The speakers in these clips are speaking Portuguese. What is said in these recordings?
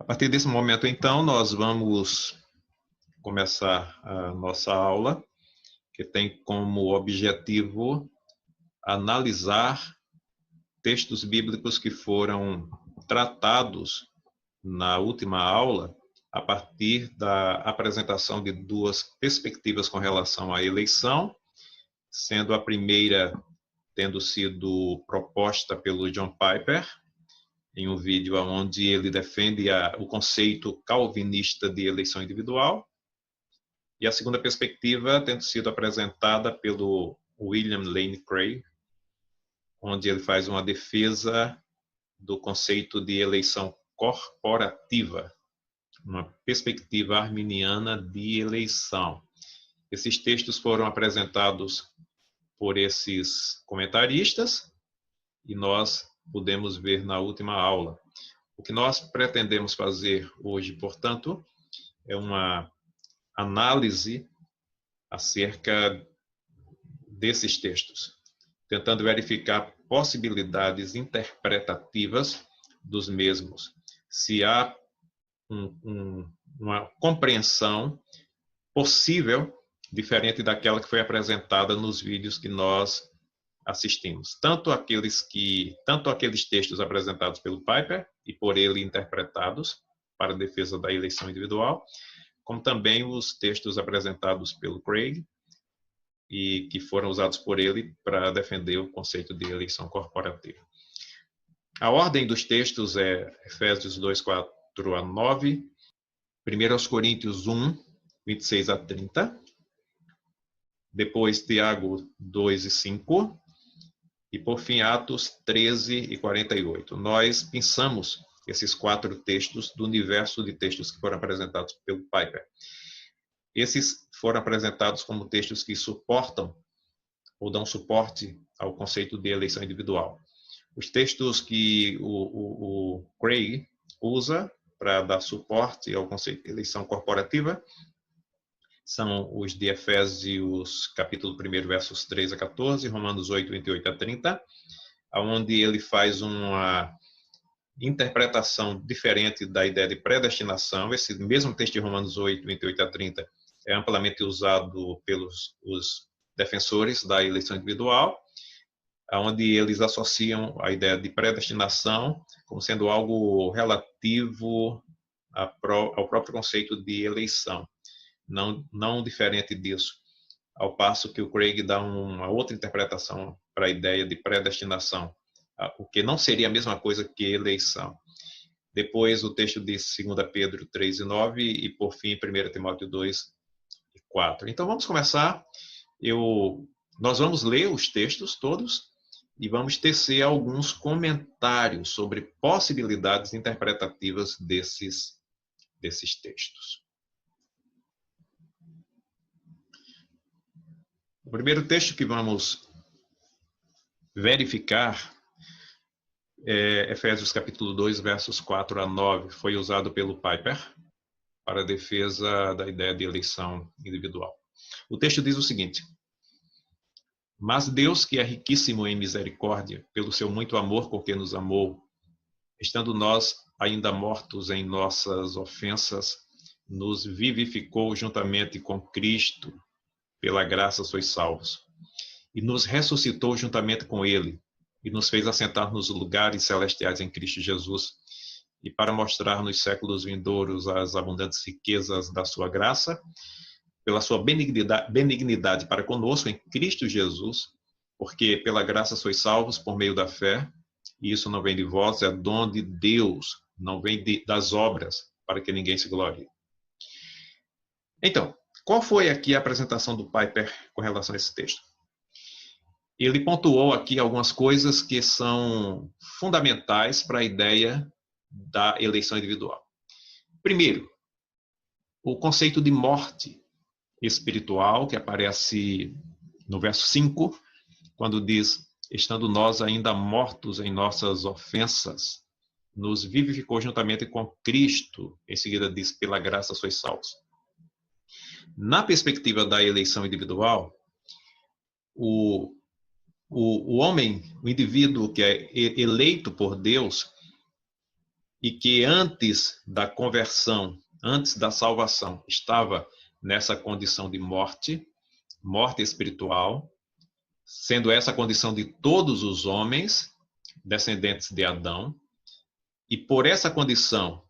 partir desse momento, então, nós vamos começar a nossa aula, que tem como objetivo analisar textos bíblicos que foram tratados na última aula, a partir da apresentação de duas perspectivas com relação à eleição, sendo a primeira tendo sido proposta pelo John Piper, em um vídeo onde ele defende o conceito calvinista de eleição individual, e a segunda perspectiva tendo sido apresentada pelo William Lane Craig, onde ele faz uma defesa do conceito de eleição corporativa, uma perspectiva arminiana de eleição. Esses textos foram apresentados por esses comentaristas e nós pudemos ver na última aula. O que nós pretendemos fazer hoje, portanto, é uma análise acerca desses textos, tentando verificar possibilidades interpretativas dos mesmos, se há uma compreensão possível diferente daquela que foi apresentada nos vídeos que nós assistimos. Tanto aqueles textos apresentados pelo Piper e por ele interpretados para a defesa da eleição individual, como também os textos apresentados pelo Craig e que foram usados por ele para defender o conceito de eleição corporativa. A ordem dos textos é Efésios 2, 4 a 9, 1 Coríntios 1, 26 a 30, depois Tiago 2 e 5, e por fim Atos 13 e 48. Nós pensamos esses 4 textos do universo de textos que foram apresentados pelo Piper. Esses foram apresentados como textos que suportam ou dão suporte ao conceito de eleição individual. Os textos que o Craig usa para dar suporte ao conceito de eleição corporativa são os de Efésios, capítulo 1, versos 3 a 14, Romanos 8, 28 a 30, onde ele faz uma interpretação diferente da ideia de predestinação. Esse mesmo texto de Romanos 8, 28 a 30 é amplamente usado pelos os defensores da eleição individual, onde eles associam a ideia de predestinação como sendo algo relativo ao próprio conceito de eleição, não diferente disso, ao passo que o Craig dá uma outra interpretação para a ideia de predestinação, o que não seria a mesma coisa que eleição. Depois o texto de 2 Pedro 3 e 9 e, por fim, 1 Timóteo 2 e 4. Então, vamos começar. Nós vamos ler os textos todos e vamos tecer alguns comentários sobre possibilidades interpretativas desses textos. O primeiro texto que vamos verificar é Efésios capítulo 2, versos 4 a 9. Foi usado pelo Piper para a defesa da ideia de eleição individual. O texto diz o seguinte: mas Deus, que é riquíssimo em misericórdia, pelo seu muito amor com que nos amou, estando nós ainda mortos em nossas ofensas, nos vivificou juntamente com Cristo. Pela graça sois salvos. E nos ressuscitou juntamente com ele, e nos fez assentar nos lugares celestiais em Cristo Jesus, e para mostrar nos séculos vindouros as abundantes riquezas da sua graça, pela sua benignidade para conosco em Cristo Jesus, porque pela graça sois salvos por meio da fé, e isso não vem de vós, é dom de Deus, não vem das obras, para que ninguém se glorie. Então, qual foi aqui a apresentação do Piper com relação a esse texto? Ele pontuou aqui algumas coisas que são fundamentais para a ideia da eleição individual. Primeiro, o conceito de morte espiritual, que aparece no verso 5, quando diz: estando nós ainda mortos em nossas ofensas, nos vivificou juntamente com Cristo. Em seguida diz: pela graça sois salvos. Na perspectiva da eleição individual, o homem, o indivíduo que é eleito por Deus, e que antes da conversão, antes da salvação, estava nessa condição de morte, morte espiritual, sendo essa a condição de todos os homens, descendentes de Adão, e por essa condição,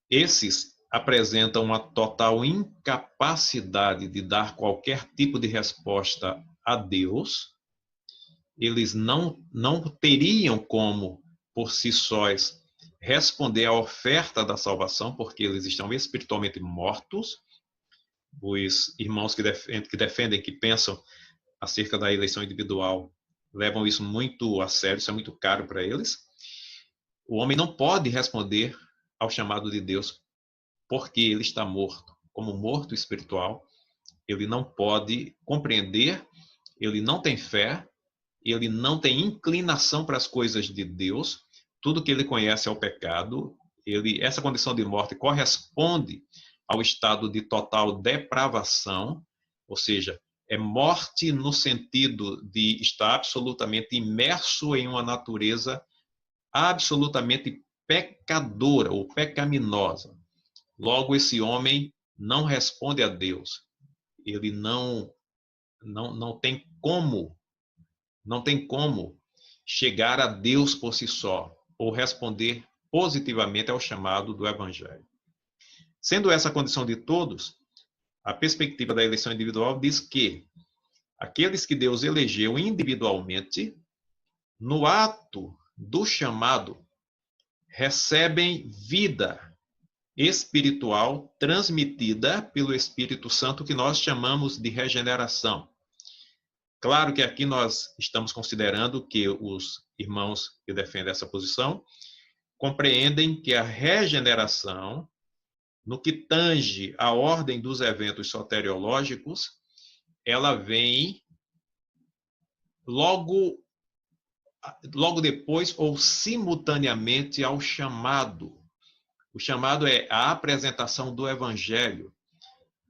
esses apresentam uma total incapacidade de dar qualquer tipo de resposta a Deus. Eles não teriam como, por si sós, responder à oferta da salvação, porque eles estão espiritualmente mortos. Os irmãos que defendem, que pensam acerca da eleição individual, levam isso muito a sério, isso é muito caro para eles. O homem não pode responder ao chamado de Deus porque ele está morto. Como morto espiritual, ele não pode compreender, ele não tem fé, ele não tem inclinação para as coisas de Deus, tudo que ele conhece é o pecado. Essa condição de morte corresponde ao estado de total depravação, ou seja, é morte no sentido de estar absolutamente imerso em uma natureza absolutamente pecadora ou pecaminosa. Logo, esse homem não responde a Deus. Ele não tem como chegar a Deus por si só ou responder positivamente ao chamado do Evangelho. Sendo essa a condição de todos, a perspectiva da eleição individual diz que aqueles que Deus elegeu individualmente, no ato do chamado, recebem vida espiritual transmitida pelo Espírito Santo, que nós chamamos de regeneração. Claro que aqui nós estamos considerando que os irmãos que defendem essa posição compreendem que a regeneração, no que tange a ordem dos eventos soteriológicos, ela vem logo depois ou simultaneamente ao chamado. O chamado é a apresentação do Evangelho,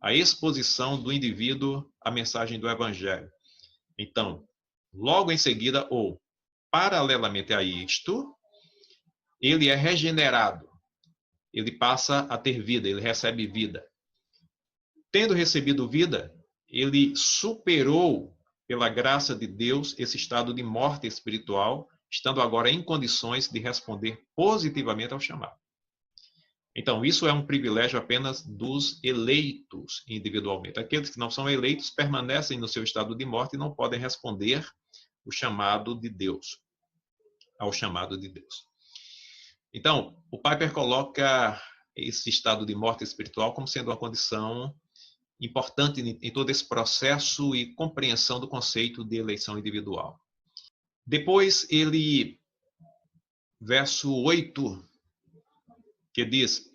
a exposição do indivíduo à mensagem do Evangelho. Então, logo em seguida, ou paralelamente a isto, ele é regenerado, ele passa a ter vida, ele recebe vida. Tendo recebido vida, ele superou, pela graça de Deus, esse estado de morte espiritual, estando agora em condições de responder positivamente ao chamado. Então, isso é um privilégio apenas dos eleitos individualmente. Aqueles que não são eleitos permanecem no seu estado de morte e não podem responder o chamado de Deus, ao chamado de Deus. Então, o Piper coloca esse estado de morte espiritual como sendo uma condição importante em todo esse processo e compreensão do conceito de eleição individual. Depois, verso 8, que diz: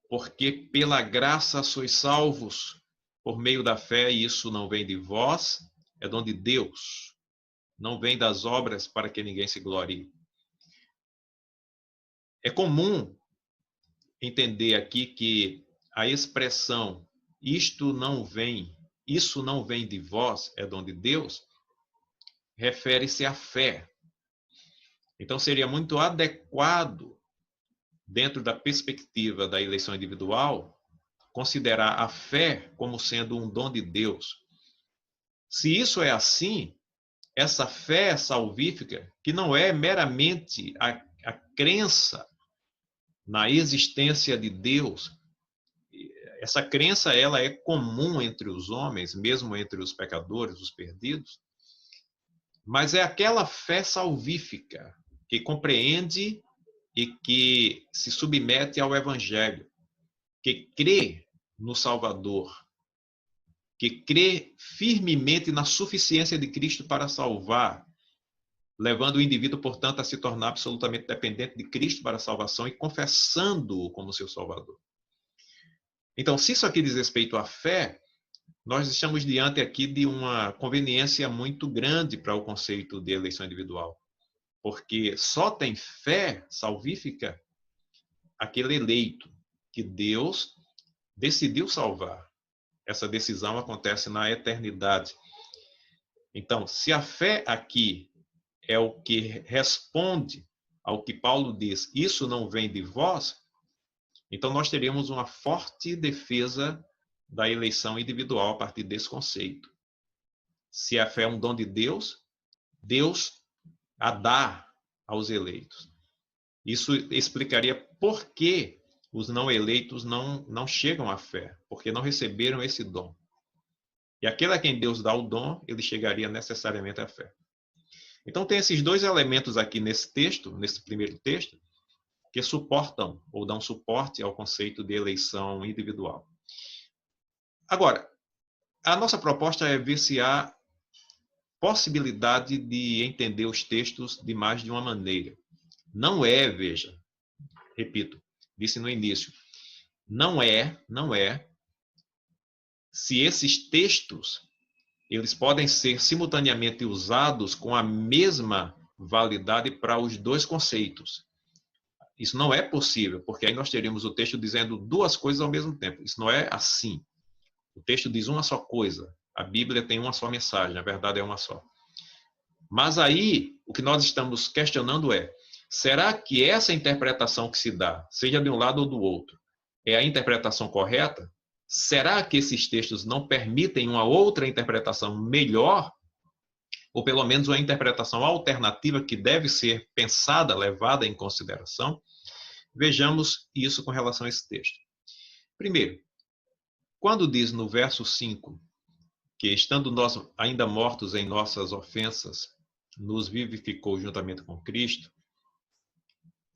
porque pela graça sois salvos por meio da fé, e isso não vem de vós, é dom de Deus, não vem das obras para que ninguém se glorie. É comum entender aqui que a expressão isso não vem de vós, é dom de Deus, refere-se à fé. Então seria muito adequado, dentro da perspectiva da eleição individual, considerar a fé como sendo um dom de Deus. Se isso é assim, essa fé salvífica, que não é meramente a crença na existência de Deus, essa crença ela é comum entre os homens, mesmo entre os pecadores, os perdidos, mas é aquela fé salvífica que compreende e que se submete ao Evangelho, que crê no Salvador, que crê firmemente na suficiência de Cristo para salvar, levando o indivíduo, portanto, a se tornar absolutamente dependente de Cristo para a salvação e confessando-o como seu Salvador. Então, se isso aqui diz respeito à fé, nós estamos diante aqui de uma conveniência muito grande para o conceito de eleição individual, porque só tem fé salvífica aquele eleito que Deus decidiu salvar. Essa decisão acontece na eternidade. Então, se a fé aqui é o que responde ao que Paulo diz, isso não vem de vós, então nós teríamos uma forte defesa da eleição individual a partir desse conceito. Se a fé é um dom de Deus, Deus a dá aos eleitos. Isso explicaria por que os não eleitos não chegam à fé, porque não receberam esse dom. E aquele a quem Deus dá o dom, ele chegaria necessariamente à fé. Então tem esses dois elementos aqui nesse texto, nesse primeiro texto, que suportam ou dão suporte ao conceito de eleição individual. Agora, a nossa proposta é ver se há possibilidade de entender os textos de mais de uma maneira. Não é, veja, repito, disse no início, não é se esses textos eles podem ser simultaneamente usados com a mesma validade para os dois conceitos. Isso não é possível, porque aí nós teríamos o texto dizendo duas coisas ao mesmo tempo. Isso não é assim. O texto diz uma só coisa. A Bíblia tem uma só mensagem, a verdade é uma só. Mas aí, o que nós estamos questionando é, será que essa interpretação que se dá, seja de um lado ou do outro, é a interpretação correta? Será que esses textos não permitem uma outra interpretação melhor? Ou pelo menos uma interpretação alternativa que deve ser pensada, levada em consideração? Vejamos isso com relação a esse texto. Primeiro, quando diz no verso 5 que, estando nós ainda mortos em nossas ofensas, nos vivificou juntamente com Cristo,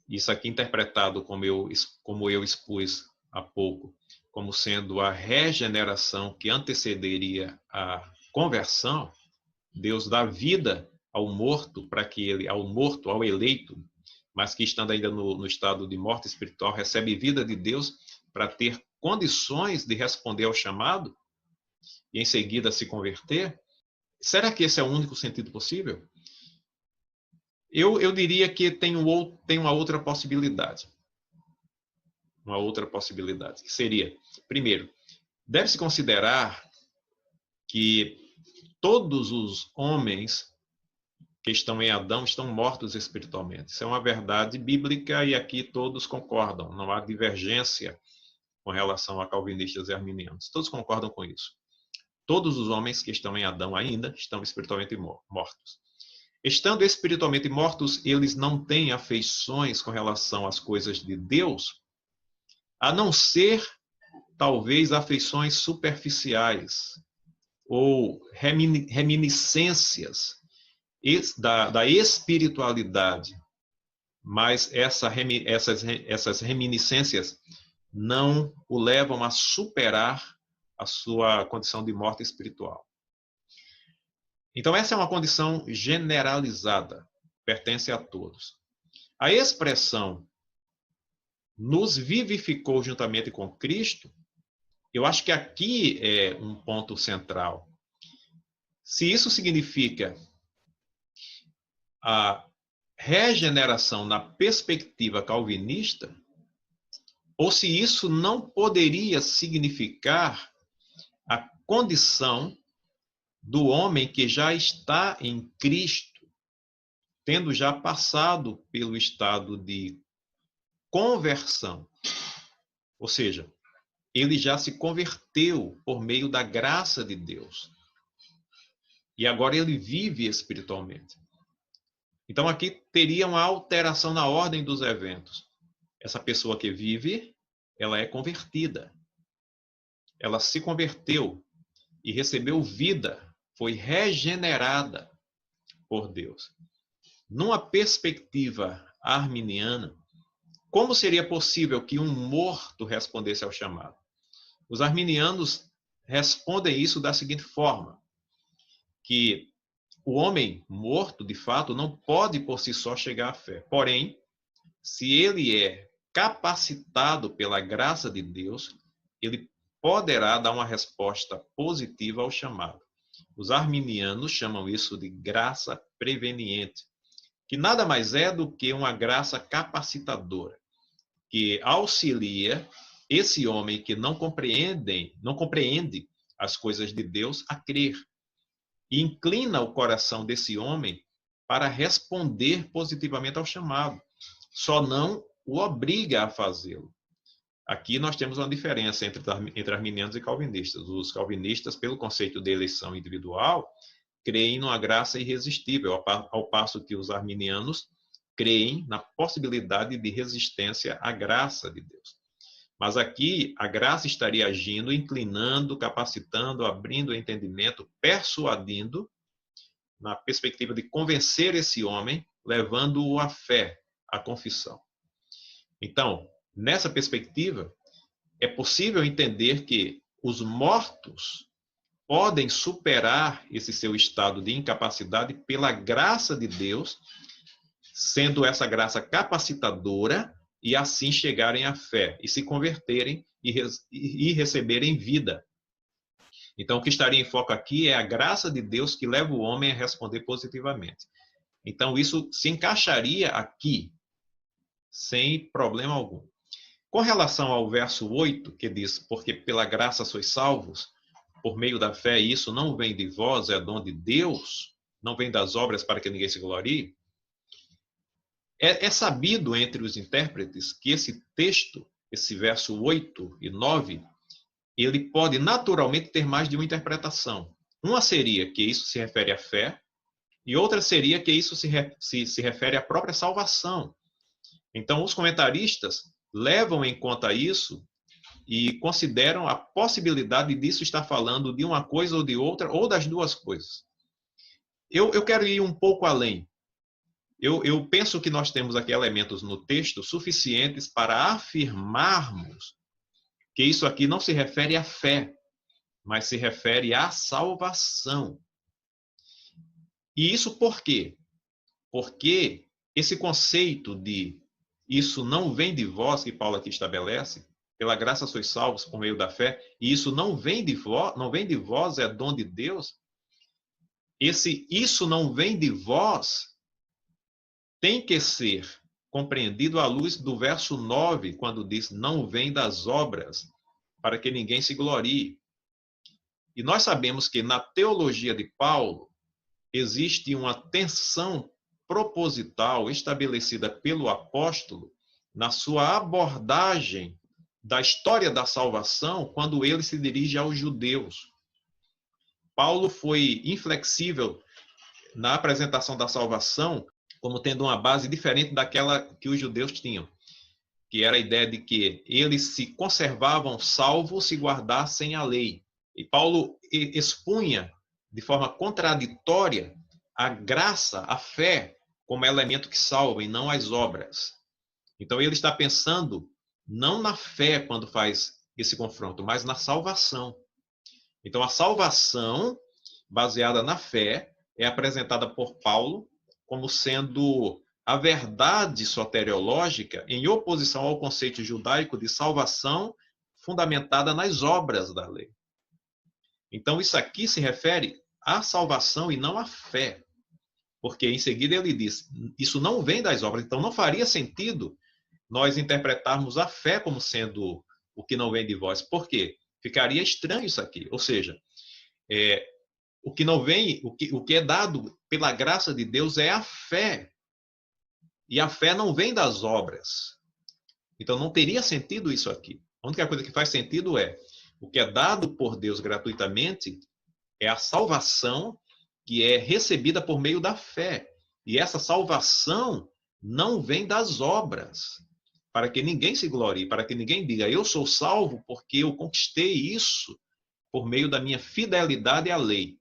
isso aqui interpretado como eu expus há pouco, como sendo a regeneração que antecederia a conversão, Deus dá vida ao morto para que ele, ao eleito, mas que estando ainda no estado de morte espiritual, recebe vida de Deus para ter condições de responder ao chamado e em seguida se converter. Será que esse é o único sentido possível? Eu diria que tem uma outra possibilidade. Uma outra possibilidade, que seria, primeiro, deve-se considerar que todos os homens que estão em Adão estão mortos espiritualmente. Isso é uma verdade bíblica e aqui todos concordam. Não há divergência com relação a calvinistas e arminianos. Todos concordam com isso. Todos os homens que estão em Adão ainda estão espiritualmente mortos. Estando espiritualmente mortos, eles não têm afeições com relação às coisas de Deus, a não ser, talvez, afeições superficiais ou reminiscências da espiritualidade. Mas essas reminiscências não o levam a superar a sua condição de morte espiritual. Então, essa é uma condição generalizada, pertence a todos. A expressão nos vivificou juntamente com Cristo, eu acho que aqui é um ponto central. Se isso significa a regeneração na perspectiva calvinista, ou se isso não poderia significar a condição do homem que já está em Cristo, tendo já passado pelo estado de conversão. Ou seja, ele já se converteu por meio da graça de Deus. E agora ele vive espiritualmente. Então aqui teria uma alteração na ordem dos eventos. Essa pessoa que vive, ela é convertida. Ela se converteu e recebeu vida, foi regenerada por Deus. Numa perspectiva arminiana, como seria possível que um morto respondesse ao chamado? Os arminianos respondem isso da seguinte forma, que o homem morto, de fato, não pode por si só chegar à fé. Porém, se ele é capacitado pela graça de Deus, ele poderá dar uma resposta positiva ao chamado. Os arminianos chamam isso de graça preveniente, que nada mais é do que uma graça capacitadora, que auxilia esse homem que não compreende as coisas de Deus a crer, e inclina o coração desse homem para responder positivamente ao chamado. só não o obriga a fazê-lo. Aqui nós temos uma diferença entre arminianos e calvinistas. Os calvinistas, pelo conceito de eleição individual, creem numa graça irresistível, ao passo que os arminianos creem na possibilidade de resistência à graça de Deus. Mas aqui a graça estaria agindo, inclinando, capacitando, abrindo o entendimento, persuadindo, na perspectiva de convencer esse homem, levando-o à fé, à confissão. Então, nessa perspectiva, é possível entender que os mortos podem superar esse seu estado de incapacidade pela graça de Deus, sendo essa graça capacitadora, e assim chegarem à fé e se converterem e receberem vida. Então, o que estaria em foco aqui é a graça de Deus que leva o homem a responder positivamente. Então, isso se encaixaria aqui, sem problema algum. Com relação ao verso 8, que diz, porque pela graça sois salvos, por meio da fé, e isso não vem de vós, é dom de Deus, não vem das obras para que ninguém se glorie. É sabido entre os intérpretes que esse texto, esse verso 8 e 9, ele pode naturalmente ter mais de uma interpretação. Uma seria que isso se refere à fé, e outra seria que isso se refere à própria salvação. Então, os comentaristas levam em conta isso e consideram a possibilidade disso estar falando de uma coisa ou de outra, ou das duas coisas. Eu quero ir um pouco além. Eu penso que nós temos aqui elementos no texto suficientes para afirmarmos que isso aqui não se refere à fé, mas se refere à salvação. E isso por quê? Porque esse conceito de isso não vem de vós, que Paulo aqui estabelece, pela graça sois salvos por meio da fé, e isso não vem de vós, é dom de Deus. Isso não vem de vós tem que ser compreendido à luz do verso 9, quando diz, não vem das obras, para que ninguém se glorie. E nós sabemos que na teologia de Paulo existe uma tensão proposital estabelecida pelo apóstolo na sua abordagem da história da salvação quando ele se dirige aos judeus. Paulo foi inflexível na apresentação da salvação como tendo uma base diferente daquela que os judeus tinham, que era a ideia de que eles se conservavam salvos se guardassem a lei. E Paulo expunha de forma contraditória a graça, a fé, como elemento que salva e não as obras. Então ele está pensando não na fé quando faz esse confronto, mas na salvação. Então a salvação baseada na fé é apresentada por Paulo como sendo a verdade soteriológica em oposição ao conceito judaico de salvação fundamentada nas obras da lei. Então, isso aqui se refere à salvação e não à fé. Porque em seguida ele diz, isso não vem das obras, então não faria sentido nós interpretarmos a fé como sendo o que não vem de vós. Por quê? Ficaria estranho isso aqui. Ou seja, o que não vem, o que é dado pela graça de Deus é a fé. E a fé não vem das obras. Então não teria sentido isso aqui. A única coisa que faz sentido é o que é dado por Deus gratuitamente é a salvação que é recebida por meio da fé. E essa salvação não vem das obras, para que ninguém se glorie, para que ninguém diga, eu sou salvo porque eu conquistei isso por meio da minha fidelidade à lei.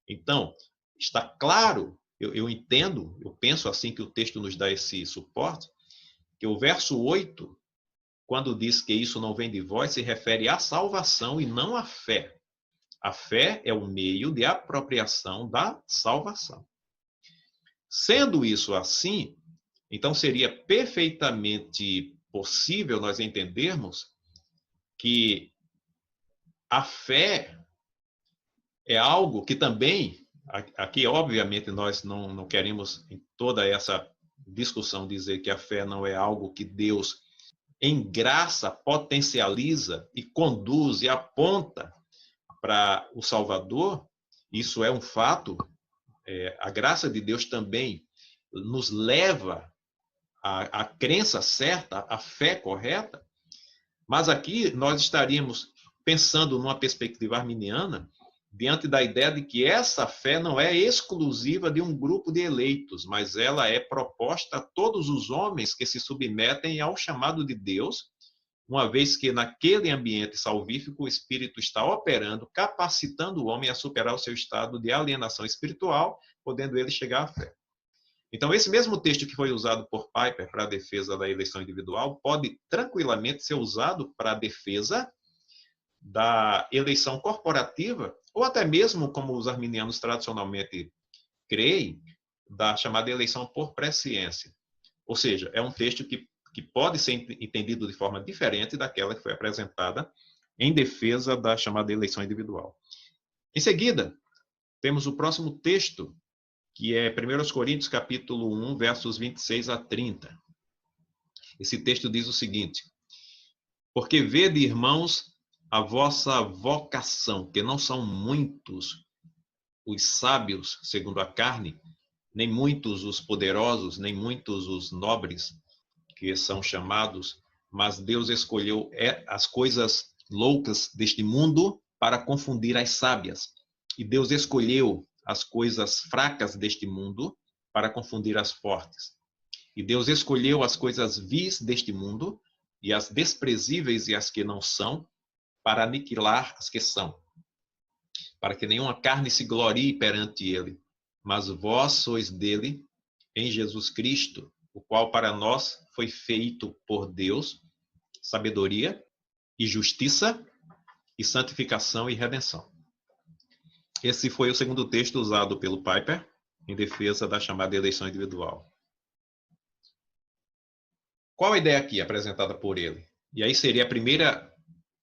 Então, está claro, eu entendo, eu penso assim que o texto nos dá esse suporte, que o verso 8, quando diz que isso não vem de vós, se refere à salvação e não à fé. A fé é o meio de apropriação da salvação. Sendo isso assim, então seria perfeitamente possível nós entendermos que a fé é algo que também, aqui obviamente nós não queremos em toda essa discussão dizer que a fé não é algo que Deus em graça potencializa e conduz e aponta para o Salvador, isso é um fato, a graça de Deus também nos leva a crença certa, a fé correta, mas aqui nós estaríamos pensando numa perspectiva arminiana, diante da ideia de que essa fé não é exclusiva de um grupo de eleitos, mas ela é proposta a todos os homens que se submetem ao chamado de Deus, uma vez que naquele ambiente salvífico o Espírito está operando, capacitando o homem a superar o seu estado de alienação espiritual, podendo ele chegar à fé. Então, esse mesmo texto que foi usado por Piper para a defesa da eleição individual pode tranquilamente ser usado para a defesa da eleição corporativa, ou até mesmo, como os arminianos tradicionalmente creem, da chamada eleição por presciência. Ou seja, é um texto que pode ser entendido de forma diferente daquela que foi apresentada em defesa da chamada eleição individual. Em seguida, temos o próximo texto, que é 1 Coríntios, capítulo 1, versos 26 a 30. Esse texto diz o seguinte: porque vede, irmãos, a vossa vocação, que não são muitos os sábios, segundo a carne, nem muitos os poderosos, nem muitos os nobres, que são chamados, mas Deus escolheu as coisas loucas deste mundo para confundir as sábias. E Deus escolheu as coisas fracas deste mundo para confundir as fortes. E Deus escolheu as coisas vis deste mundo e as desprezíveis e as que não são, para aniquilar as que são, para que nenhuma carne se glorie perante ele. Mas vós sois dele, em Jesus Cristo, o qual para nós foi feito por Deus sabedoria e justiça e santificação e redenção. Esse foi o segundo texto usado pelo Piper em defesa da chamada eleição individual. Qual a ideia aqui apresentada por ele? E aí seria a primeira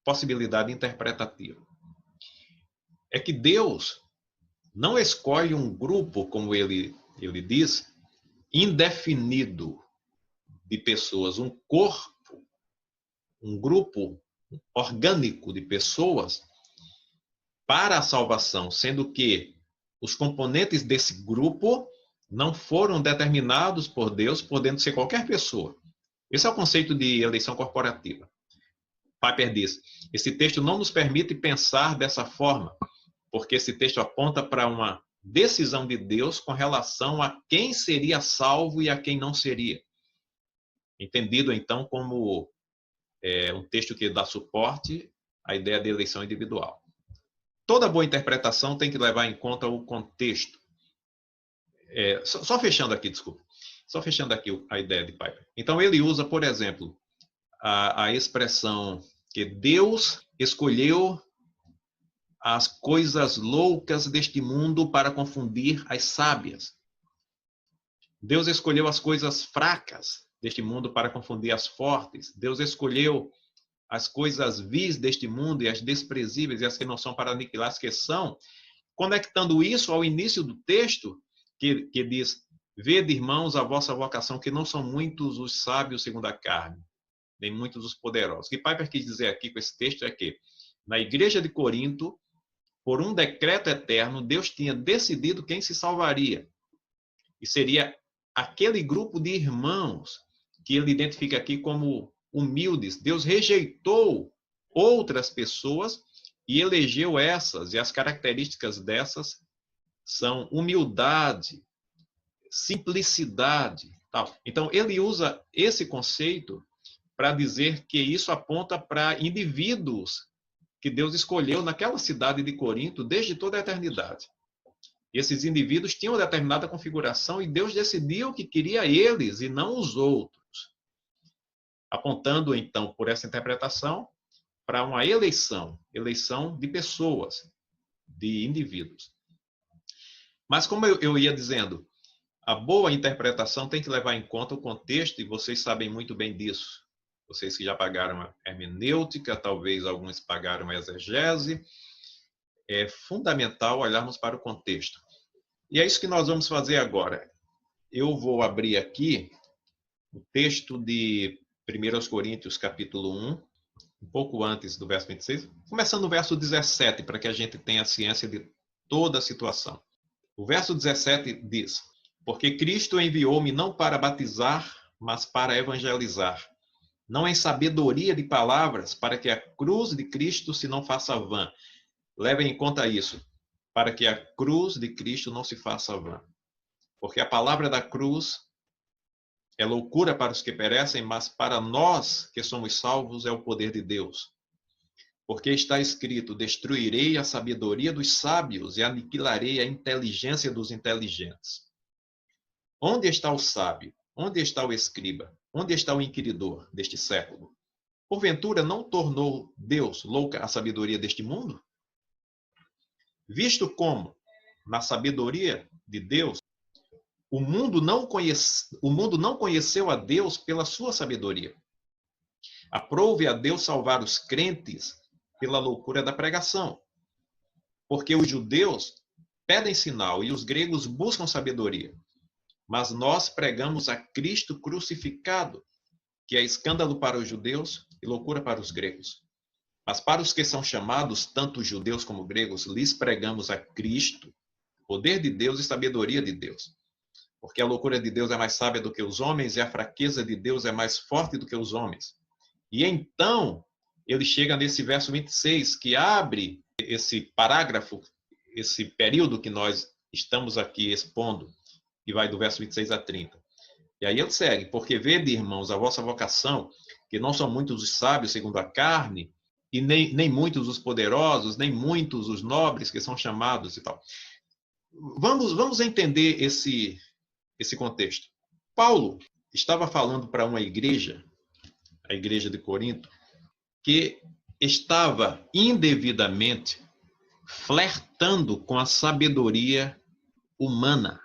possibilidade interpretativa. É que Deus não escolhe um grupo, como ele diz, indefinido de pessoas, um corpo, um grupo orgânico de pessoas para a salvação, sendo que os componentes desse grupo não foram determinados por Deus, podendo ser qualquer pessoa. Esse é o conceito de eleição corporativa. Piper diz: esse texto não nos permite pensar dessa forma, porque esse texto aponta para uma decisão de Deus com relação a quem seria salvo e a quem não seria. Entendido, então, como um texto que dá suporte à ideia de eleição individual. Toda boa interpretação tem que levar em conta o contexto. Só fechando aqui, desculpa. Só fechando aqui a ideia de Piper. Então, ele usa, por exemplo, a expressão que Deus escolheu as coisas loucas deste mundo para confundir as sábias. Deus escolheu as coisas fracas deste mundo para confundir as fortes. Deus escolheu as coisas vis deste mundo e as desprezíveis e as que não são para aniquilar as que são, conectando isso ao início do texto, que diz: vede, irmãos, a vossa vocação, que não são muitos os sábios segundo a carne, nem muitos os poderosos. O que Piper quis dizer aqui com esse texto é que, na igreja de Corinto, por um decreto eterno, Deus tinha decidido quem se salvaria. E seria aquele grupo de irmãos que ele identifica aqui como humildes. Deus rejeitou outras pessoas e elegeu essas, e as características dessas são humildade, simplicidade, tal. Então, ele usa esse conceito para dizer que isso aponta para indivíduos que Deus escolheu naquela cidade de Corinto desde toda a eternidade. Esses indivíduos tinham determinada configuração e Deus decidiu que queria eles e não os outros. Apontando, então, por essa interpretação, para uma eleição de pessoas, de indivíduos. Mas, como eu ia dizendo, a boa interpretação tem que levar em conta o contexto, e vocês sabem muito bem disso. Vocês que já pagaram a hermenêutica, talvez alguns pagaram a exegese. É fundamental olharmos para o contexto. E é isso que nós vamos fazer agora. Eu vou abrir aqui o texto de 1 Coríntios, capítulo 1, um pouco antes do verso 26, começando no verso 17, para que a gente tenha ciência de toda a situação. O verso 17 diz: porque Cristo enviou-me não para batizar, mas para evangelizar. Não em sabedoria de palavras, para que a cruz de Cristo se não faça vã. Levem em conta isso, para que a cruz de Cristo não se faça vã. Porque a palavra da cruz é loucura para os que perecem, mas para nós que somos salvos é o poder de Deus. Porque está escrito: destruirei a sabedoria dos sábios e aniquilarei a inteligência dos inteligentes. Onde está o sábio? Onde está o escriba? Onde está o inquiridor deste século? Porventura não tornou Deus louca a sabedoria deste mundo? Visto como, na sabedoria de Deus, o mundo não conheceu a Deus pela sua sabedoria. Aprove a Deus salvar os crentes pela loucura da pregação. Porque os judeus pedem sinal e os gregos buscam sabedoria. Mas nós pregamos a Cristo crucificado, que é escândalo para os judeus e loucura para os gregos. Mas para os que são chamados, tanto judeus como gregos, lhes pregamos a Cristo, poder de Deus e sabedoria de Deus. Porque a loucura de Deus é mais sábia do que os homens e a fraqueza de Deus é mais forte do que os homens. E então, ele chega nesse verso 26, que abre esse parágrafo, esse período que nós estamos aqui expondo, e vai do verso 26 a 30. E aí ele segue: porque vede, irmãos, a vossa vocação, que não são muitos os sábios segundo a carne, e nem muitos os poderosos, nem muitos os nobres que são chamados e tal. Vamos entender esse contexto. Paulo estava falando para uma igreja, a igreja de Corinto, que estava indevidamente flertando com a sabedoria humana,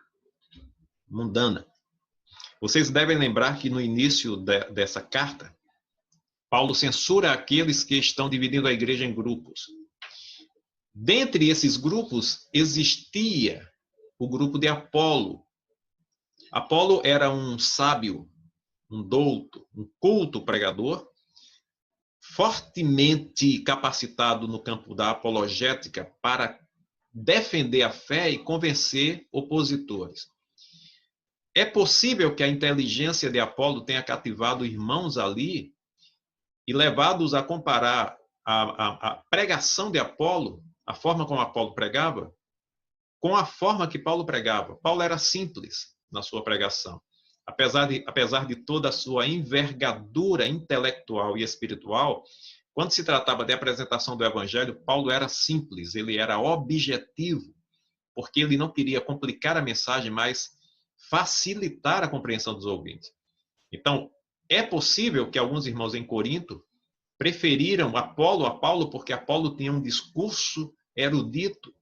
mundana. Vocês devem lembrar que no início dessa carta, Paulo censura aqueles que estão dividindo a igreja em grupos. Dentre esses grupos existia o grupo de Apolo. Apolo era um sábio, um douto, um culto pregador, fortemente capacitado no campo da apologética para defender a fé e convencer opositores. É possível que a inteligência de Apolo tenha cativado irmãos ali e levado-os a comparar a pregação de Apolo, a forma como Apolo pregava, com a forma que Paulo pregava. Paulo era simples na sua pregação. Apesar de toda a sua envergadura intelectual e espiritual, quando se tratava de apresentação do evangelho, Paulo era simples, ele era objetivo, porque ele não queria complicar a mensagem, mas facilitar a compreensão dos ouvintes. Então, é possível que alguns irmãos em Corinto preferiram Apolo a Paulo, porque Apolo tinha um discurso erudito,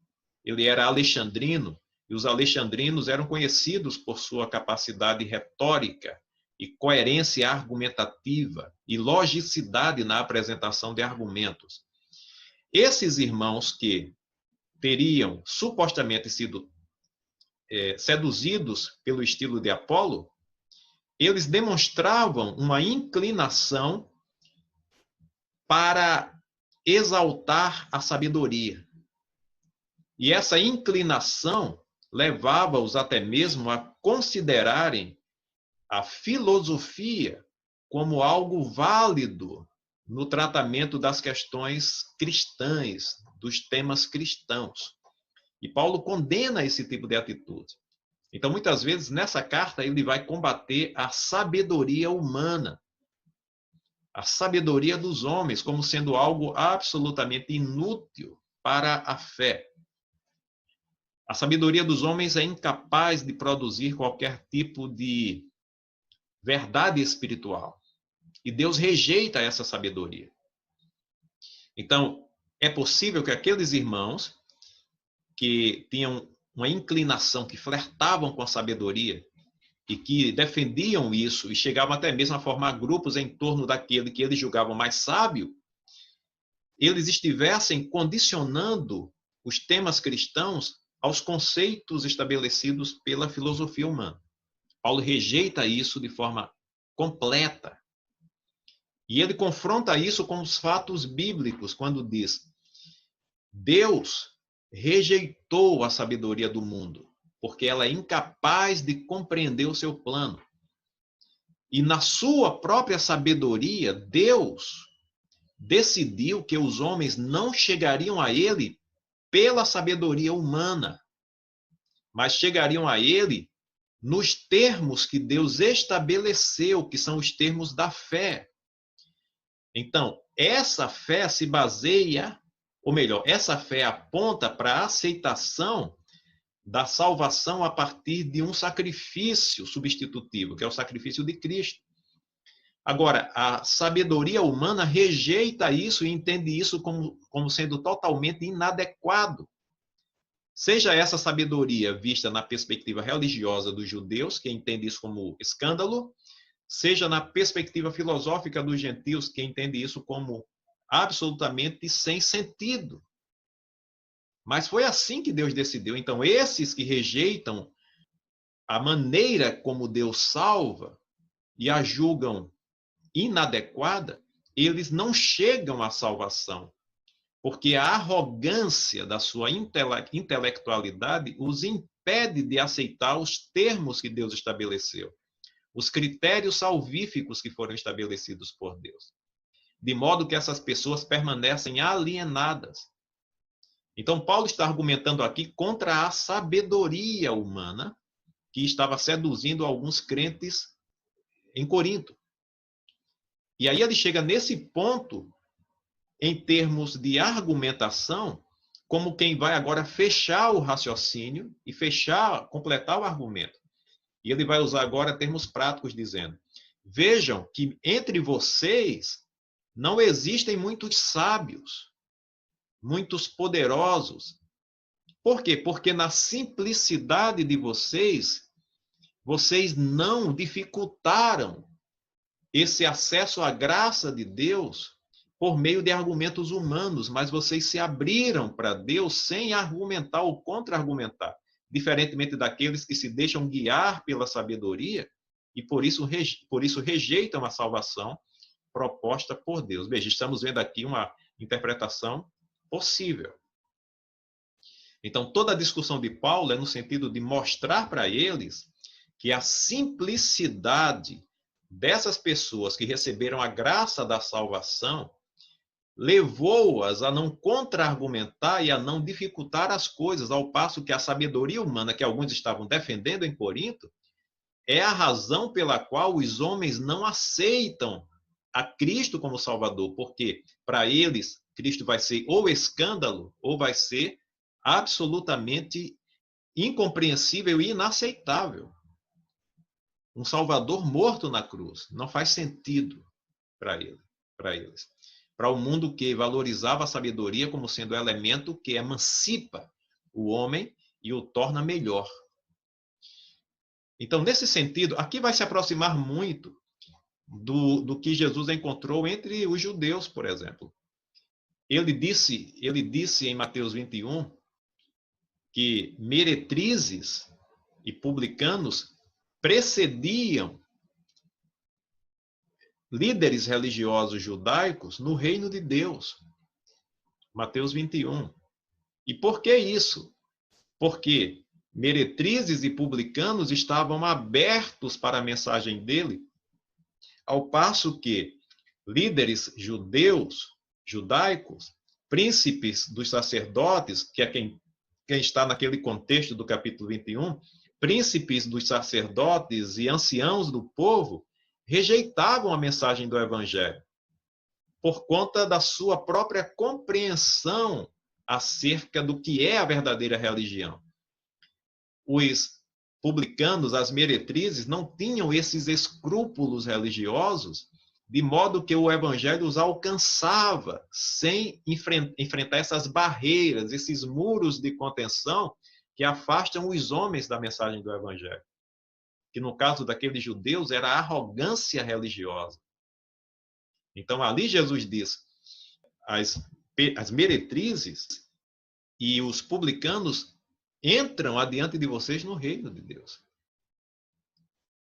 ele era alexandrino, e os alexandrinos eram conhecidos por sua capacidade retórica e coerência argumentativa e logicidade na apresentação de argumentos. Esses irmãos que teriam supostamente sido seduzidos pelo estilo de Apolo, eles demonstravam uma inclinação para exaltar a sabedoria. E essa inclinação levava-os até mesmo a considerarem a filosofia como algo válido no tratamento das questões cristãs, dos temas cristãos. E Paulo condena esse tipo de atitude. Então, muitas vezes, nessa carta, ele vai combater a sabedoria humana, a sabedoria dos homens, como sendo algo absolutamente inútil para a fé. A sabedoria dos homens é incapaz de produzir qualquer tipo de verdade espiritual. E Deus rejeita essa sabedoria. Então, é possível que aqueles irmãos que tinham uma inclinação, que flertavam com a sabedoria e que defendiam isso e chegavam até mesmo a formar grupos em torno daquele que eles julgavam mais sábio, eles estivessem condicionando os temas cristãos aos conceitos estabelecidos pela filosofia humana. Paulo rejeita isso de forma completa. E ele confronta isso com os fatos bíblicos, quando diz: Deus rejeitou a sabedoria do mundo, porque ela é incapaz de compreender o seu plano. E na sua própria sabedoria, Deus decidiu que os homens não chegariam a ele pela sabedoria humana, mas chegariam a ele nos termos que Deus estabeleceu, que são os termos da fé. Então, essa fé se baseia, ou melhor, essa fé aponta para a aceitação da salvação a partir de um sacrifício substitutivo, que é o sacrifício de Cristo. Agora, a sabedoria humana rejeita isso e entende isso como sendo totalmente inadequado. Seja essa sabedoria vista na perspectiva religiosa dos judeus, que entende isso como escândalo, seja na perspectiva filosófica dos gentios, que entende isso como absolutamente sem sentido. Mas foi assim que Deus decidiu. Então, esses que rejeitam a maneira como Deus salva e a julgam inadequada, eles não chegam à salvação, porque a arrogância da sua intelectualidade os impede de aceitar os termos que Deus estabeleceu, os critérios salvíficos que foram estabelecidos por Deus, de modo que essas pessoas permanecem alienadas. Então, Paulo está argumentando aqui contra a sabedoria humana que estava seduzindo alguns crentes em Corinto. E aí ele chega nesse ponto, em termos de argumentação, como quem vai agora fechar o raciocínio e completar o argumento. E ele vai usar agora termos práticos, dizendo: vejam que entre vocês não existem muitos sábios, muitos poderosos. Por quê? Porque na simplicidade de vocês não dificultaram esse acesso à graça de Deus por meio de argumentos humanos, mas vocês se abriram para Deus sem argumentar ou contra-argumentar, diferentemente daqueles que se deixam guiar pela sabedoria e por isso rejeitam a salvação proposta por Deus. Veja, estamos vendo aqui uma interpretação possível. Então, toda a discussão de Paulo é no sentido de mostrar para eles que a simplicidade dessas pessoas que receberam a graça da salvação levou-as a não contra-argumentar e a não dificultar as coisas, ao passo que a sabedoria humana que alguns estavam defendendo em Corinto é a razão pela qual os homens não aceitam a Cristo como Salvador, porque para eles Cristo vai ser ou escândalo ou vai ser absolutamente incompreensível e inaceitável. Um Salvador morto na cruz não faz sentido para eles. Para o mundo que valorizava a sabedoria como sendo elemento que emancipa o homem e o torna melhor. Então, nesse sentido, aqui vai se aproximar muito do que Jesus encontrou entre os judeus, por exemplo. Ele disse em Mateus 21 que meretrizes e publicanos precediam líderes religiosos judaicos no reino de Deus. Mateus 21. E por que isso? Porque meretrizes e publicanos estavam abertos para a mensagem dele, ao passo que líderes judaicos, príncipes dos sacerdotes, que é quem está naquele contexto do capítulo 21, príncipes dos sacerdotes e anciãos do povo, rejeitavam a mensagem do evangelho por conta da sua própria compreensão acerca do que é a verdadeira religião. Os publicanos, as meretrizes, não tinham esses escrúpulos religiosos, de modo que o evangelho os alcançava sem enfrentar essas barreiras, esses muros de contenção que afastam os homens da mensagem do evangelho. Que no caso daqueles judeus era a arrogância religiosa. Então ali Jesus diz: as meretrizes e os publicanos entram adiante de vocês no reino de Deus.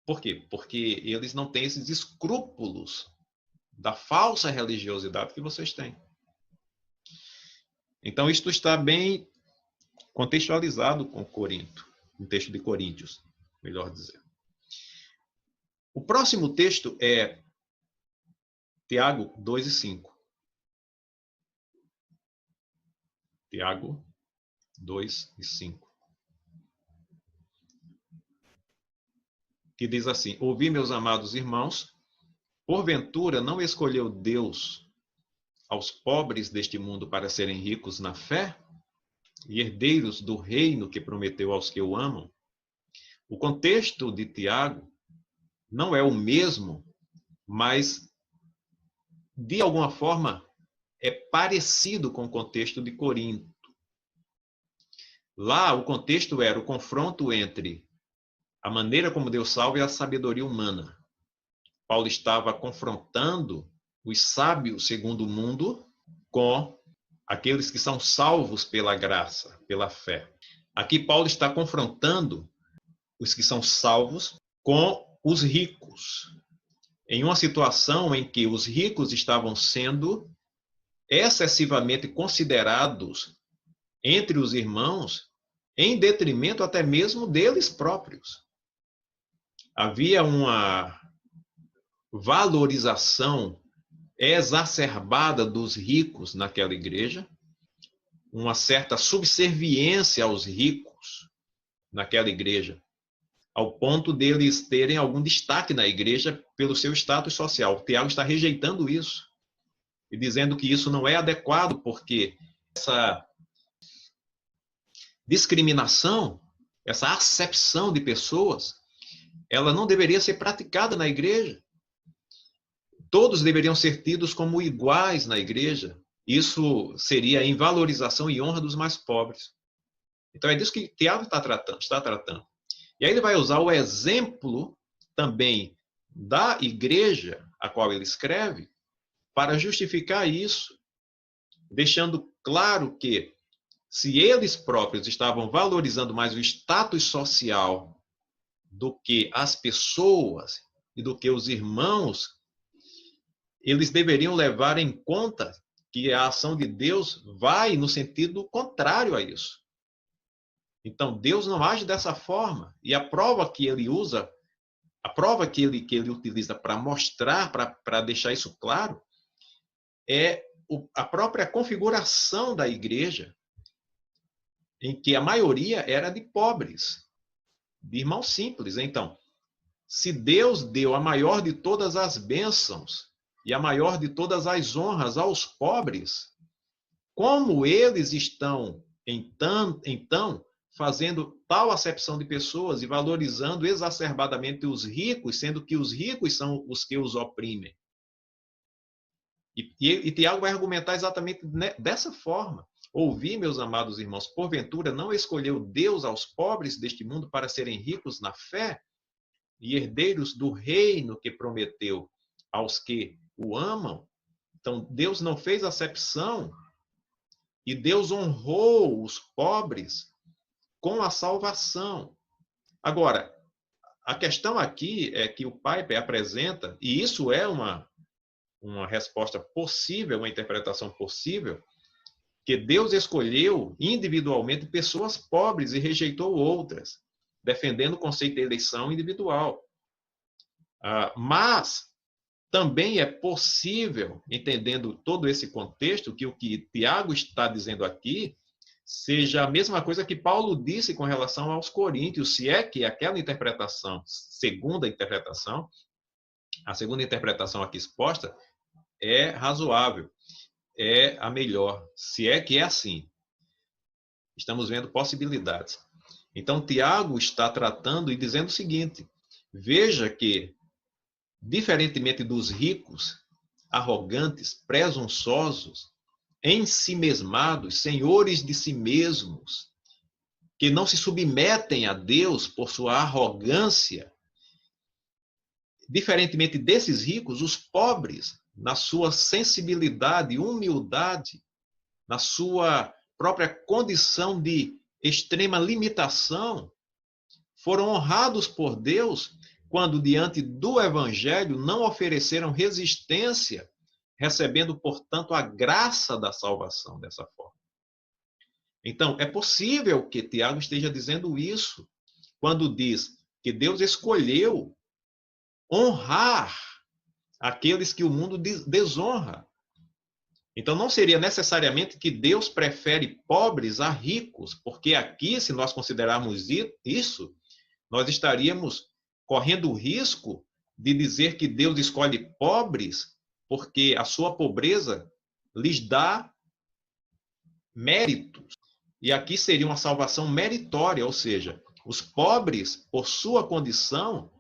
Por quê? Porque eles não têm esses escrúpulos da falsa religiosidade que vocês têm. Então isto está bem contextualizado com Corinto, no texto de Coríntios, melhor dizer. O próximo texto é Tiago 2:5. Tiago 2:5. Que diz assim: Ouvi, meus amados irmãos, porventura não escolheu Deus aos pobres deste mundo para serem ricos na fé e herdeiros do reino que prometeu aos que o amam? O contexto de Tiago não é o mesmo, mas de alguma forma é parecido com o contexto de Corinto. Lá o contexto era o confronto entre a maneira como Deus salva e a sabedoria humana. Paulo estava confrontando os sábios segundo o mundo com aqueles que são salvos pela graça, pela fé. Aqui Paulo está confrontando os que são salvos com os ricos, em uma situação em que os ricos estavam sendo excessivamente considerados entre os irmãos, em detrimento até mesmo deles próprios. Havia uma valorização exacerbada dos ricos naquela igreja, uma certa subserviência aos ricos naquela igreja, ao ponto deles terem algum destaque na igreja pelo seu status social. O Tiago está rejeitando isso e dizendo que isso não é adequado, porque essa discriminação, essa acepção de pessoas, ela não deveria ser praticada na igreja. Todos deveriam ser tidos como iguais na igreja. Isso seria em valorização e honra dos mais pobres. Então é disso que Tiago está tratando. E aí ele vai usar o exemplo também da igreja a qual ele escreve para justificar isso, deixando claro que se eles próprios estavam valorizando mais o status social do que as pessoas e do que os irmãos, eles deveriam levar em conta que a ação de Deus vai no sentido contrário a isso. Então, Deus não age dessa forma. E a prova que ele usa, a prova que ele utiliza para mostrar, para deixar isso claro, é a própria configuração da igreja, em que a maioria era de pobres, de irmãos simples. Então, se Deus deu a maior de todas as bênçãos e a maior de todas as honras aos pobres, como eles estão, então fazendo tal acepção de pessoas e valorizando exacerbadamente os ricos, sendo que os ricos são os que os oprimem? E Tiago vai argumentar exatamente dessa forma. Ouvi, meus amados irmãos, porventura não escolheu Deus aos pobres deste mundo para serem ricos na fé e herdeiros do reino que prometeu aos que o amam? Então, Deus não fez acepção e Deus honrou os pobres com a salvação. Agora, a questão aqui é que o Piper apresenta, e isso é uma resposta possível, uma interpretação possível, que Deus escolheu individualmente pessoas pobres e rejeitou outras, defendendo o conceito de eleição individual. Mas também é possível, entendendo todo esse contexto, que o que Tiago está dizendo aqui seja a mesma coisa que Paulo disse com relação aos coríntios, se é que aquela interpretação, a segunda interpretação aqui exposta, é razoável, é a melhor, se é que é assim. Estamos vendo possibilidades. Então, Tiago está tratando e dizendo o seguinte: veja que, diferentemente dos ricos, arrogantes, presunçosos, ensimesmados, senhores de si mesmos, que não se submetem a Deus por sua arrogância, diferentemente desses ricos, os pobres, na sua sensibilidade, humildade, na sua própria condição de extrema limitação, foram honrados por Deus quando, diante do Evangelho, não ofereceram resistência, recebendo, portanto, a graça da salvação dessa forma. Então, é possível que Tiago esteja dizendo isso quando diz que Deus escolheu honrar aqueles que o mundo desonra. Então, não seria necessariamente que Deus prefere pobres a ricos, porque aqui, se nós considerarmos isso, nós estaríamos correndo o risco de dizer que Deus escolhe pobres porque a sua pobreza lhes dá méritos. E aqui seria uma salvação meritória, ou seja, os pobres, por sua condição,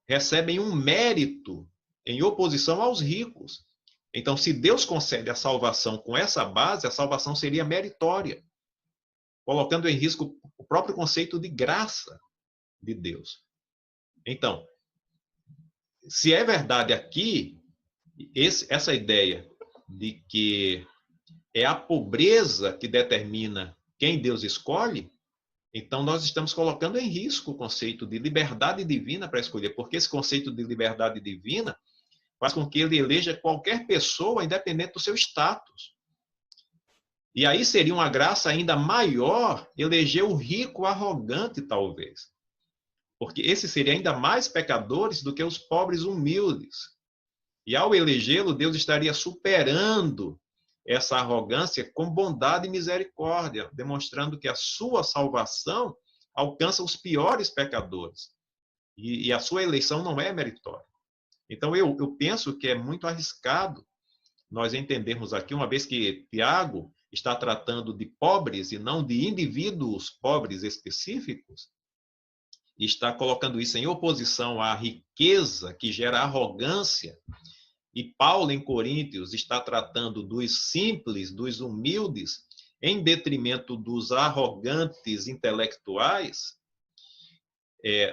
recebem um mérito em oposição aos ricos. Então, se Deus concede a salvação com essa base, a salvação seria meritória, colocando em risco o próprio conceito de graça de Deus. Então, se é verdade aqui, essa ideia de que é a pobreza que determina quem Deus escolhe, então nós estamos colocando em risco o conceito de liberdade divina para escolher, porque esse conceito de liberdade divina faz com que ele eleja qualquer pessoa, independente do seu status. E aí seria uma graça ainda maior eleger o rico arrogante, talvez. Porque esses seriam ainda mais pecadores do que os pobres humildes. E ao elegê-lo, Deus estaria superando essa arrogância com bondade e misericórdia, demonstrando que a sua salvação alcança os piores pecadores. E a sua eleição não é meritória. Então, eu penso que é muito arriscado nós entendermos aqui, uma vez que Tiago está tratando de pobres e não de indivíduos pobres específicos, e está colocando isso em oposição à riqueza que gera arrogância, e Paulo, em Coríntios, está tratando dos simples, dos humildes, em detrimento dos arrogantes intelectuais.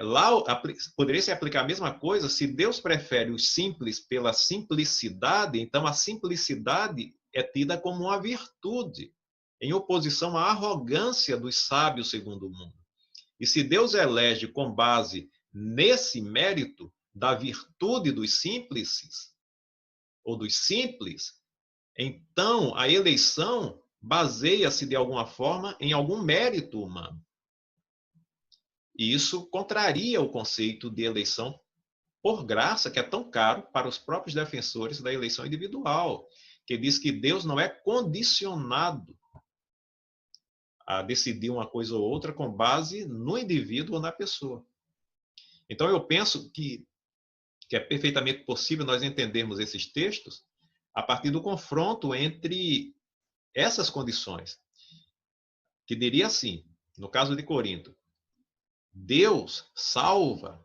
Lá poderia se aplicar a mesma coisa. Se Deus prefere os simples pela simplicidade, então a simplicidade é tida como uma virtude, em oposição à arrogância dos sábios segundo o mundo. E se Deus elege com base nesse mérito da virtude dos simples, ou dos simples, então a eleição baseia-se de alguma forma em algum mérito humano. E isso contraria o conceito de eleição por graça, que é tão caro para os próprios defensores da eleição individual, que diz que Deus não é condicionado a decidir uma coisa ou outra com base no indivíduo ou na pessoa. Então, eu penso que é perfeitamente possível nós entendermos esses textos a partir do confronto entre essas condições, que diria assim, no caso de Corinto, Deus salva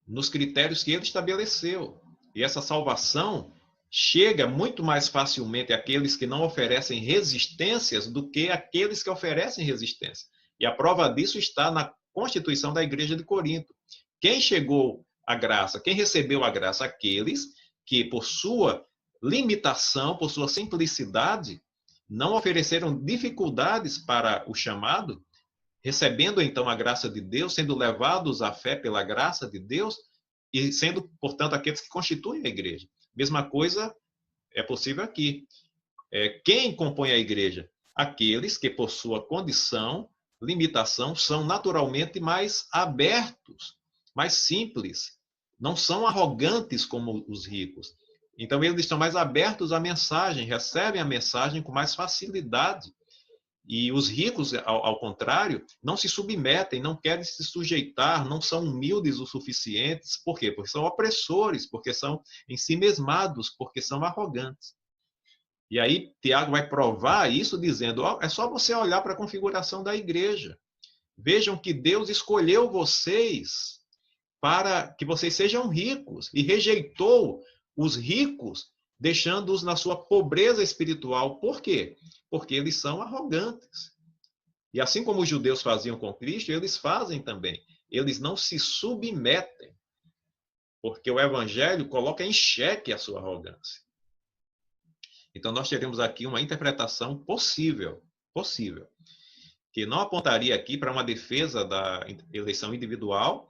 nos critérios que ele estabeleceu. E essa salvação chega muito mais facilmente àqueles que não oferecem resistências do que àqueles que oferecem resistência. E a prova disso está na constituição da igreja de Corinto. Quem chegou à graça, quem recebeu a graça? Aqueles que, por sua limitação, por sua simplicidade, não ofereceram dificuldades para o chamado, recebendo então a graça de Deus, sendo levados à fé pela graça de Deus e sendo, portanto, aqueles que constituem a igreja. Mesma coisa é possível aqui. Quem compõe a igreja? Aqueles que, por sua condição, limitação, são naturalmente mais abertos, mais simples, não são arrogantes como os ricos. Então, eles estão mais abertos à mensagem, recebem a mensagem com mais facilidade. E os ricos, ao contrário, não se submetem, não querem se sujeitar, não são humildes o suficientes. Por quê? Porque são opressores, porque são ensimesmados, porque são arrogantes. E aí Tiago vai provar isso dizendo, é só você olhar para a configuração da igreja. Vejam que Deus escolheu vocês para que vocês sejam ricos e rejeitou os ricos, deixando-os na sua pobreza espiritual. Por quê? Porque eles são arrogantes. E assim como os judeus faziam com Cristo, eles fazem também. Eles não se submetem, porque o evangelho coloca em xeque a sua arrogância. Então nós teremos aqui uma interpretação possível, que não apontaria aqui para uma defesa da eleição individual,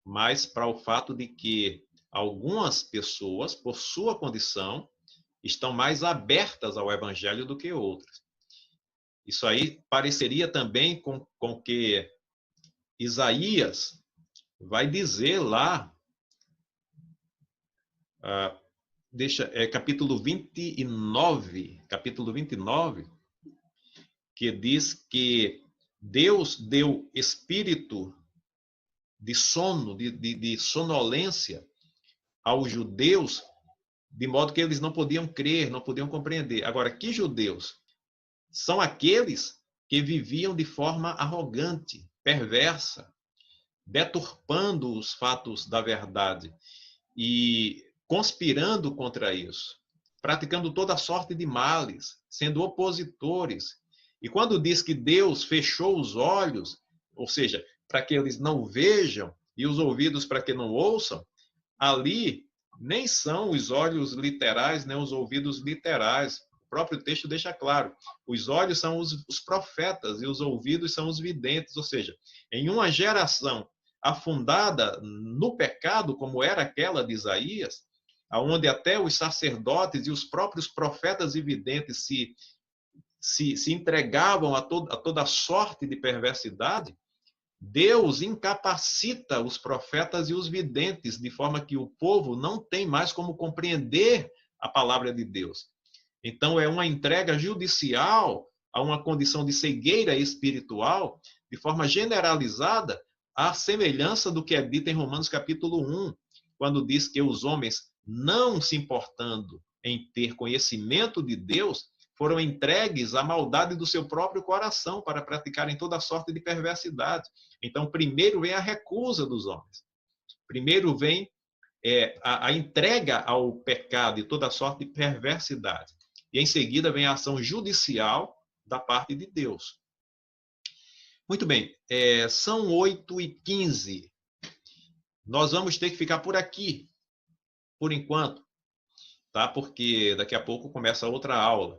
mas para o fato de que algumas pessoas, por sua condição, estão mais abertas ao evangelho do que outras. Isso aí pareceria também com que Isaías vai dizer lá capítulo 29, que diz que Deus deu espírito de sono, de sonolência aos judeus, de modo que eles não podiam crer, não podiam compreender. Agora, que judeus? São aqueles que viviam de forma arrogante, perversa, deturpando os fatos da verdade e conspirando contra isso, praticando toda sorte de males, sendo opositores. E quando diz que Deus fechou os olhos, ou seja, para que eles não vejam, e os ouvidos para que não ouçam, ali nem são os olhos literais, nem os ouvidos literais. O próprio texto deixa claro. Os olhos são os profetas e os ouvidos são os videntes, ou seja, em uma geração afundada no pecado, como era aquela de Isaías, aonde até os sacerdotes e os próprios profetas e videntes se entregavam a toda sorte de perversidade, Deus incapacita os profetas e os videntes, de forma que o povo não tem mais como compreender a palavra de Deus. Então, é uma entrega judicial a uma condição de cegueira espiritual, de forma generalizada, à semelhança do que é dito em Romanos capítulo 1, quando diz que os homens, não se importando em ter conhecimento de Deus, foram entregues à maldade do seu próprio coração para praticarem toda sorte de perversidade. Então, primeiro vem a recusa dos homens. Primeiro vem a entrega ao pecado e toda sorte de perversidade. E em seguida vem a ação judicial da parte de Deus. Muito bem, são 8h15. Nós vamos ter que ficar por aqui, por enquanto, tá? Porque daqui a pouco começa outra aula.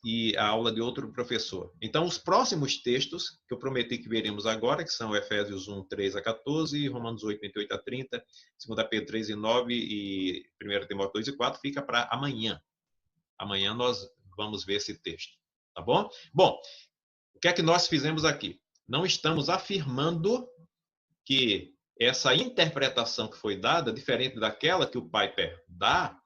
E a aula de outro professor. Então, os próximos textos que eu prometi que veremos agora, que são Efésios 1, 3-14, Romanos 8, 28-30, 2 Pedro 3 e 9 e 1 Timóteo 2 e 4, fica para amanhã. Amanhã nós vamos ver esse texto, tá bom? Bom, o que é que nós fizemos aqui? Não estamos afirmando que essa interpretação que foi dada, diferente daquela que o Piper dá,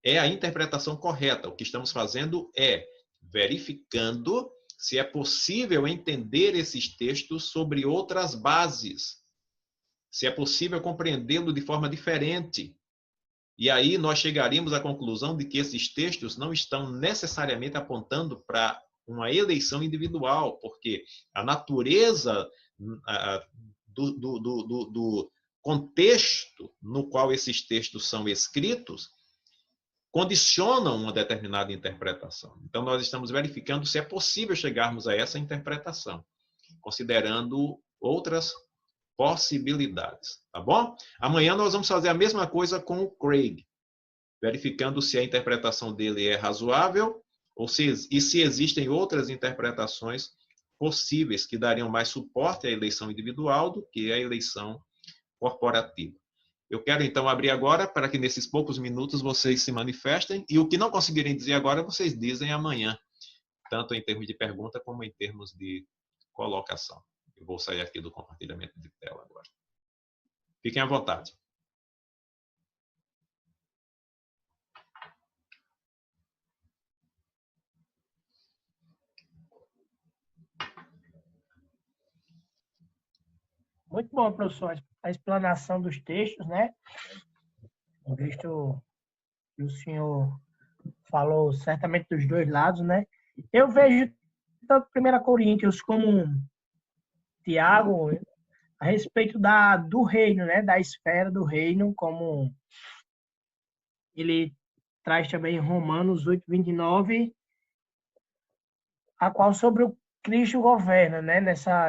é a interpretação correta. O que estamos fazendo é verificando se é possível entender esses textos sobre outras bases, se é possível compreendê-lo de forma diferente. E aí nós chegaríamos à conclusão de que esses textos não estão necessariamente apontando para uma eleição individual, porque a natureza do contexto no qual esses textos são escritos condicionam uma determinada interpretação. Então, nós estamos verificando se é possível chegarmos a essa interpretação, considerando outras possibilidades, tá bom? Amanhã nós vamos fazer a mesma coisa com o Craig, verificando se a interpretação dele é razoável e se existem outras interpretações possíveis que dariam mais suporte à eleição individual do que à eleição corporativa. Eu quero, então, abrir agora para que, nesses poucos minutos, vocês se manifestem e o que não conseguirem dizer agora, vocês dizem amanhã, tanto em termos de pergunta como em termos de colocação. Eu vou sair aqui do compartilhamento de tela agora. Fiquem à vontade. Muito bom, professor, a explanação dos textos, né? Visto que o senhor falou certamente dos dois lados, né? Eu vejo tanto 1 Coríntios como Tiago a respeito do reino, né? Da esfera do reino, como ele traz também em Romanos 8, 29, a qual sobre o Cristo governa, né?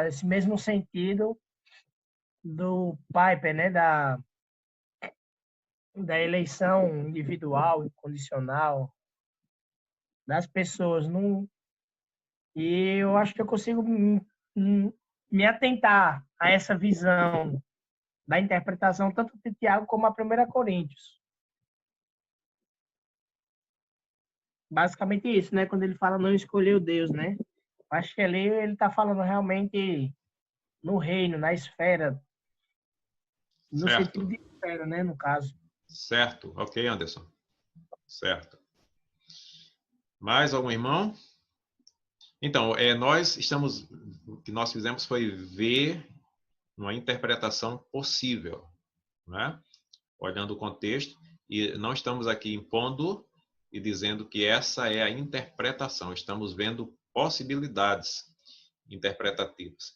Esse mesmo sentido do Piper, né? Da eleição individual, incondicional das pessoas. E eu acho que eu consigo me atentar a essa visão da interpretação tanto de Tiago como a 1 Coríntios. Basicamente isso, né? Quando ele fala não escolheu Deus, né? Acho que ali ele está falando realmente no reino, na esfera, no Certo. sentido de esfera, né? No caso. Certo? Ok, Anderson? Certo. Mais algum irmão? Então, o que nós fizemos foi ver uma interpretação possível, né? Olhando o contexto, e não estamos aqui impondo e dizendo que essa é a interpretação, estamos vendo possibilidades interpretativas.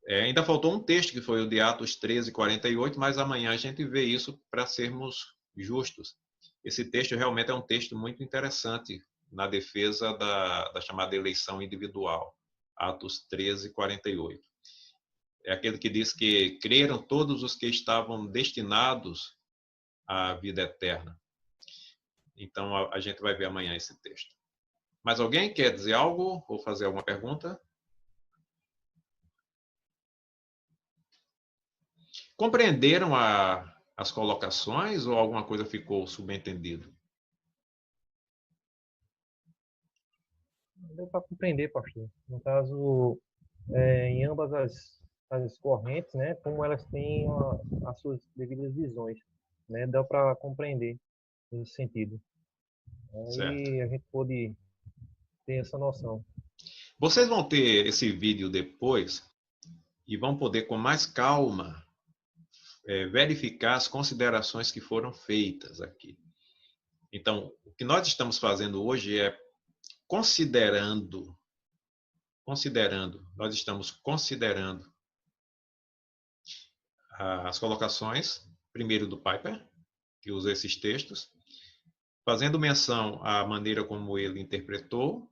Ainda faltou um texto, que foi o de Atos 13:48, mas amanhã a gente vê isso para sermos justos. Esse texto realmente é um texto muito interessante na defesa da chamada eleição individual. Atos 13:48. É aquele que diz que creram todos os que estavam destinados à vida eterna. Então, a gente vai ver amanhã esse texto. Mas alguém quer dizer algo ou fazer alguma pergunta? Compreenderam as colocações ou alguma coisa ficou subentendido? Deu para compreender, pastor. No caso, em ambas as correntes, né, como elas têm as suas devidas visões, né, dá para compreender nesse sentido. Certo. Aí a gente pode ter essa noção. Vocês vão ter esse vídeo depois e vão poder, com mais calma, verificar as considerações que foram feitas aqui. Então, o que nós estamos fazendo hoje é nós estamos considerando as colocações, primeiro do Piper, que usa esses textos, fazendo menção à maneira como ele interpretou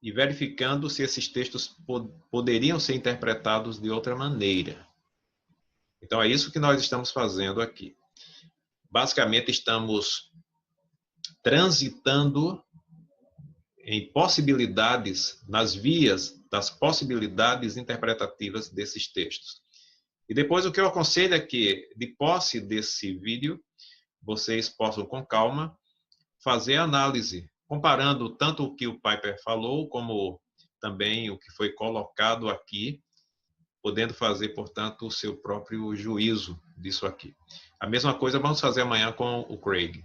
e verificando se esses textos poderiam ser interpretados de outra maneira. Então, é isso que nós estamos fazendo aqui. Basicamente, estamos transitando em possibilidades, nas vias das possibilidades interpretativas desses textos. E depois, o que eu aconselho é que, de posse desse vídeo, vocês possam, com calma, fazer análise, comparando tanto o que o Piper falou, como também o que foi colocado aqui, podendo fazer, portanto, o seu próprio juízo disso aqui. A mesma coisa vamos fazer amanhã com o Craig,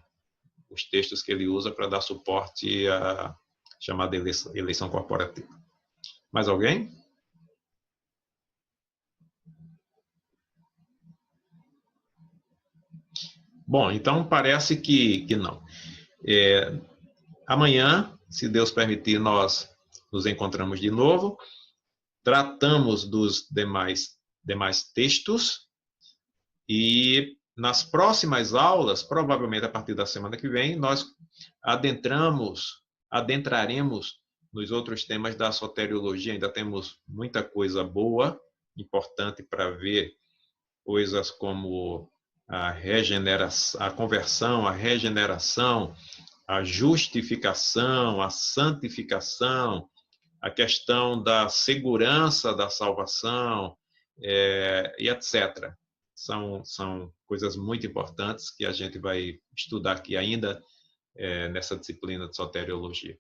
os textos que ele usa para dar suporte à chamada eleição corporativa. Mais alguém? Bom, então parece que não. Amanhã, se Deus permitir, nós nos encontramos de novo, tratamos dos demais textos e nas próximas aulas, provavelmente a partir da semana que vem, nós adentraremos nos outros temas da soteriologia. Ainda temos muita coisa boa, importante para ver, coisas como a regeneração, a conversão, a regeneração, a justificação, a santificação, a questão da segurança da salvação, e etc. São coisas muito importantes que a gente vai estudar aqui ainda nessa disciplina de soteriologia.